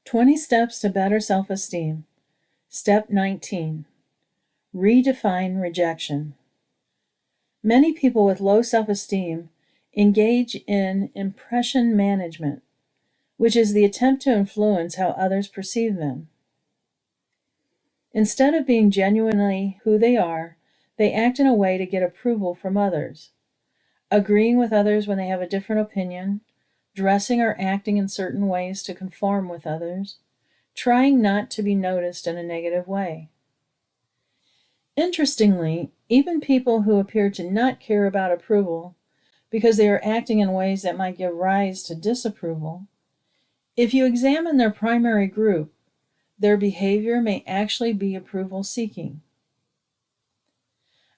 20 Steps to Better Self-Esteem. Step 19. Redefine rejection. Many people with low self-esteem engage in impression management, which is the attempt to influence how others perceive them. Instead of being genuinely who they are, they act in a way to get approval from others, agreeing with others when they have a different opinion, dressing or acting in certain ways to conform with others, trying not to be noticed in a negative way. Interestingly, even people who appear to not care about approval because they are acting in ways that might give rise to disapproval, if you examine their primary group, their behavior may actually be approval-seeking.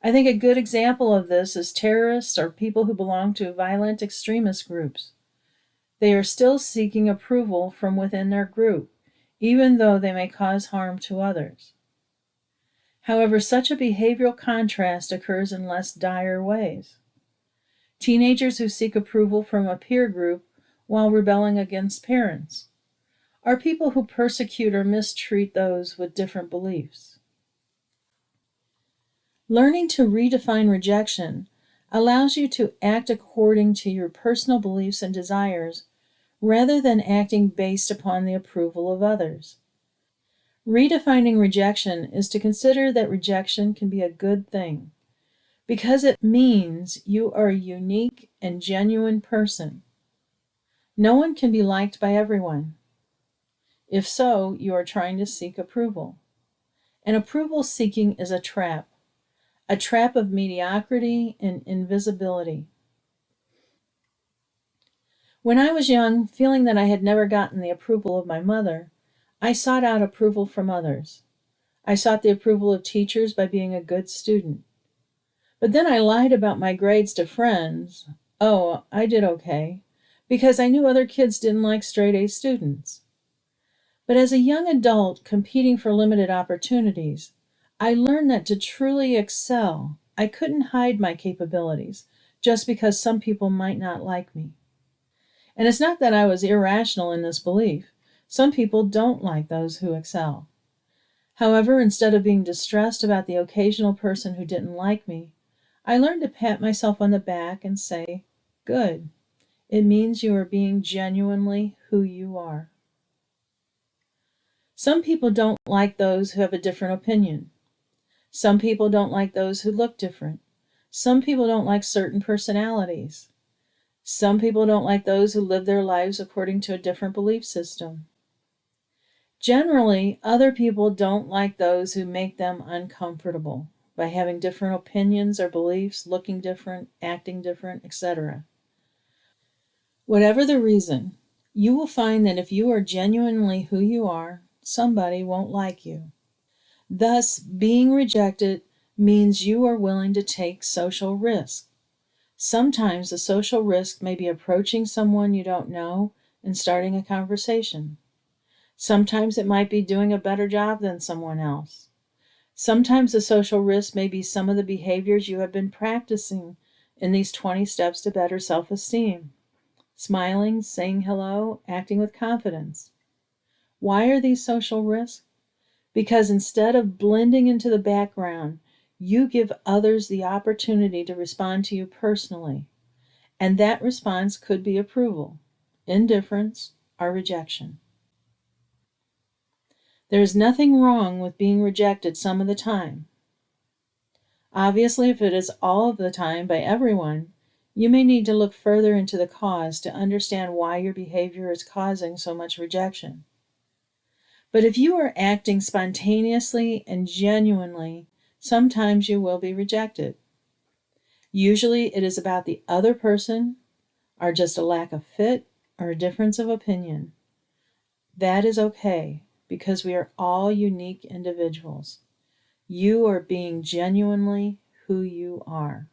I think a good example of this is terrorists or people who belong to violent extremist groups. They are still seeking approval from within their group, even though they may cause harm to others. However, such a behavioral contrast occurs in less dire ways. Teenagers who seek approval from a peer group while rebelling against parents, or people who persecute or mistreat those with different beliefs. Learning to redefine rejection allows you to act according to your personal beliefs and desires rather than acting based upon the approval of others. Redefining rejection is to consider that rejection can be a good thing, because it means you are a unique and genuine person. No one can be liked by everyone. If so, you are trying to seek approval. And approval seeking is a trap of mediocrity and invisibility. When I was young, feeling that I had never gotten the approval of my mother, I sought out approval from others. I sought the approval of teachers by being a good student. But then I lied about my grades to friends. Oh, I did okay, because I knew other kids didn't like straight-A students. But as a young adult competing for limited opportunities, I learned that to truly excel, I couldn't hide my capabilities just because some people might not like me. And it's not that I was irrational in this belief. Some people don't like those who excel. However, instead of being distressed about the occasional person who didn't like me, I learned to pat myself on the back and say, "Good. It means you are being genuinely who you are." Some people don't like those who have a different opinion. Some people don't like those who look different. Some people don't like certain personalities. Some people don't like those who live their lives according to a different belief system. Generally, other people don't like those who make them uncomfortable by having different opinions or beliefs, looking different, acting different, etc. Whatever the reason, you will find that if you are genuinely who you are, somebody won't like you. Thus, being rejected means you are willing to take social risk. Sometimes the social risk may be approaching someone you don't know and starting a conversation. Sometimes it might be doing a better job than someone else. Sometimes the social risk may be some of the behaviors you have been practicing in these 20 steps to better self-esteem. Smiling, saying hello, acting with confidence. Why are these social risks? Because instead of blending into the background, you give others the opportunity to respond to you personally. And that response could be approval, indifference, or rejection. There is nothing wrong with being rejected some of the time. Obviously, if it is all of the time by everyone, you may need to look further into the cause to understand why your behavior is causing so much rejection. But if you are acting spontaneously and genuinely, sometimes you will be rejected. Usually it is about the other person, or just a lack of fit, or a difference of opinion. That is okay, because we are all unique individuals. You are being genuinely who you are.